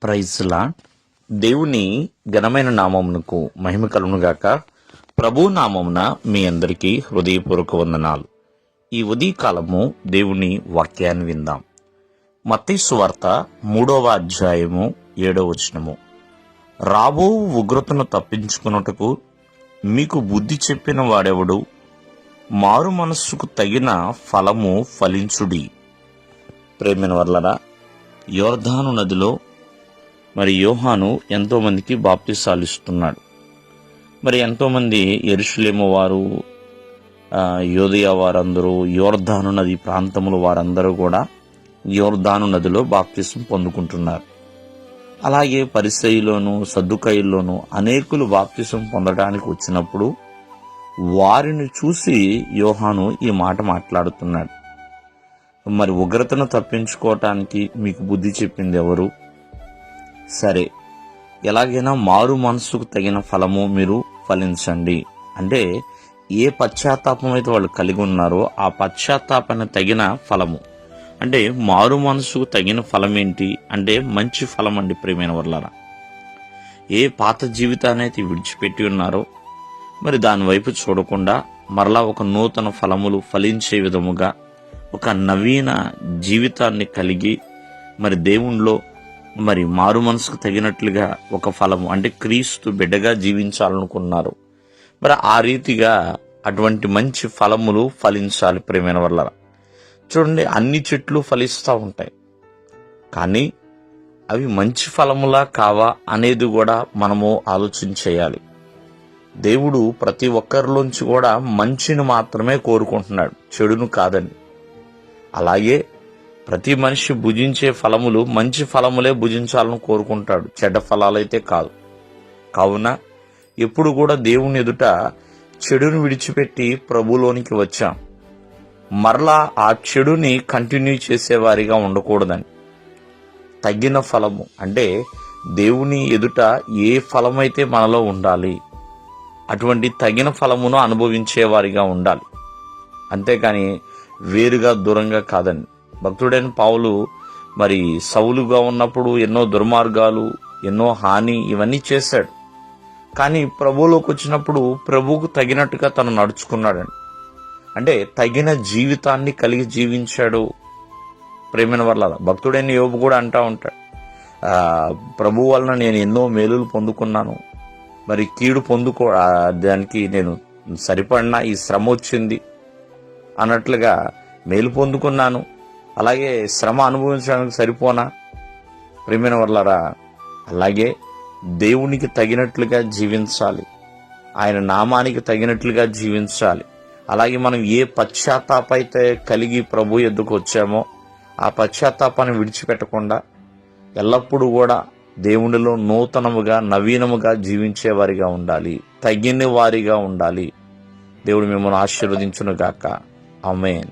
Praise lord. దేవుని ఘనమైన నామమునకు మహిమ కలుగునుగాక. ప్రభు నామమున మీ అందరికీ హృదయపూర్వక వందనాలు. ఈ ఉదయకాలము దేవుని వాక్యాన్ని విందాం. మత్తయి సువార్త 3వ అధ్యాయము 7వ వచనము. రాబో ఉగ్రతను తప్పించుకున్నటకు మీకు బుద్ధి చెప్పిన వాడెవడు? మారు మనస్సుకు తగిన ఫలము ఫలించుడి. ప్రేమైన వర్లరా, యోర్దాను నదిలో మరి యోహాను ఎంతోమందికి బాప్తిసాలు ఇస్తున్నాడు. మరి ఎంతోమంది యెరూషలేము వారు, యోదయ వారందరూ, యోర్దాను నది ప్రాంతముల వారందరూ కూడా యోర్దాను నదిలో బాప్తిసం పొందుకుంటున్నారు. అలాగే పరిసయ్యులోను సద్దుకయ్యుల్లోనూ అనేకులు బాప్తిసం పొందడానికి వచ్చినప్పుడు వారిని చూసి యోహాను ఈ మాట మాట్లాడుతున్నాడు. మరి ఉగ్రతను తప్పించుకోవటానికి మీకు బుద్ధి చెప్పింది ఎవరు? సరే, ఎలాగైనా మారు మనసుకు తగిన ఫలము మీరు ఫలించండి. అంటే ఏ పశ్చాత్తాపం అయితే వాళ్ళు కలిగి ఉన్నారో ఆ పశ్చాత్తాపానికి తగిన ఫలము. అంటే మారు మనసుకు తగిన ఫలం ఏంటి అంటే మంచి ఫలం అండి. ప్రియమైన వర్లారా, ఏ పాత జీవితాన్ని అయితే విడిచిపెట్టి ఉన్నారో మరి దాని వైపు చూడకుండా మరలా ఒక నూతన ఫలములు ఫలించే విధముగా ఒక నవీన జీవితాన్ని కలిగి మరి దేవునిలో మరి మారు మనసుకు తగినట్లుగా ఒక ఫలము అంటే క్రీస్తు బిడ్డగా జీవించాలనుకున్నారు. మరి ఆ రీతిగా అటువంటి మంచి ఫలములు ఫలించాలి. ప్రేమైన వల్ల చూడండి, అన్ని చెట్లు ఫలిస్తూ ఉంటాయి, కానీ అవి మంచి ఫలములా కావా అనేది కూడా మనము ఆలోచన చేయాలి. దేవుడు ప్రతి ఒక్కరిలోంచి కూడా మంచిని మాత్రమే కోరుకుంటున్నాడు, చెడును కాదని. అలాగే ప్రతి మనిషి భుజించే ఫలములు మంచి ఫలములే భుజించాలని కోరుకుంటాడు, చెడ్డ ఫలాలైతే కాదు. కావున ఎప్పుడు కూడా దేవుని ఎదుట చెడును విడిచిపెట్టి ప్రభులోనికి వచ్చాం. మరలా ఆ చెడుని కంటిన్యూ చేసేవారిగా ఉండకూడదని తగిన ఫలము అంటే దేవుని ఎదుట ఏ ఫలమైతే మనలో ఉండాలి అటువంటి తగిన ఫలమును అనుభవించేవారిగా ఉండాలి. అంతేకాని వేరుగా దూరంగా కాదండి. భక్తుడైన పౌలు మరి సౌలుగా ఉన్నప్పుడు ఎన్నో దుర్మార్గాలు, ఎన్నో హాని ఇవన్నీ చేశాడు. కానీ ప్రభువులోకి వచ్చినప్పుడు ప్రభువుకు తగినట్టుగా తను నడుచుకున్నాడండి. అంటే తగిన జీవితాన్ని కలిగి జీవించాడు. ప్రేమైన వల్ల భక్తుడైన యోబు కూడా అంటా ఉంటాడు, ప్రభు వలన నేను ఎన్నో మేలులు పొందుకున్నాను, మరి కీడు దానికి నేను సరిపడిన ఈ శ్రమ వచ్చింది అన్నట్లుగా మేలు పొందుకున్నాను, అలాగే శ్రమ అనుభవించడానికి సరిపోనా? ప్రియమైన వర్లారా, అలాగే దేవునికి తగినట్లుగా జీవించాలి, ఆయన నామానికి తగినట్లుగా జీవించాలి. అలాగే మనం ఏ పశ్చాత్తాప అయితే కలిగి ప్రభు ఎద్దుకు వచ్చామో ఆ పశ్చాత్తాపాన్ని విడిచిపెట్టకుండా ఎల్లప్పుడూ కూడా దేవునిలో నూతనముగా నవీనముగా జీవించేవారిగా ఉండాలి, తగిన వారిగా ఉండాలి. దేవుడు మిమ్మల్ని ఆశీర్వదించును గాక. ఆమేన్.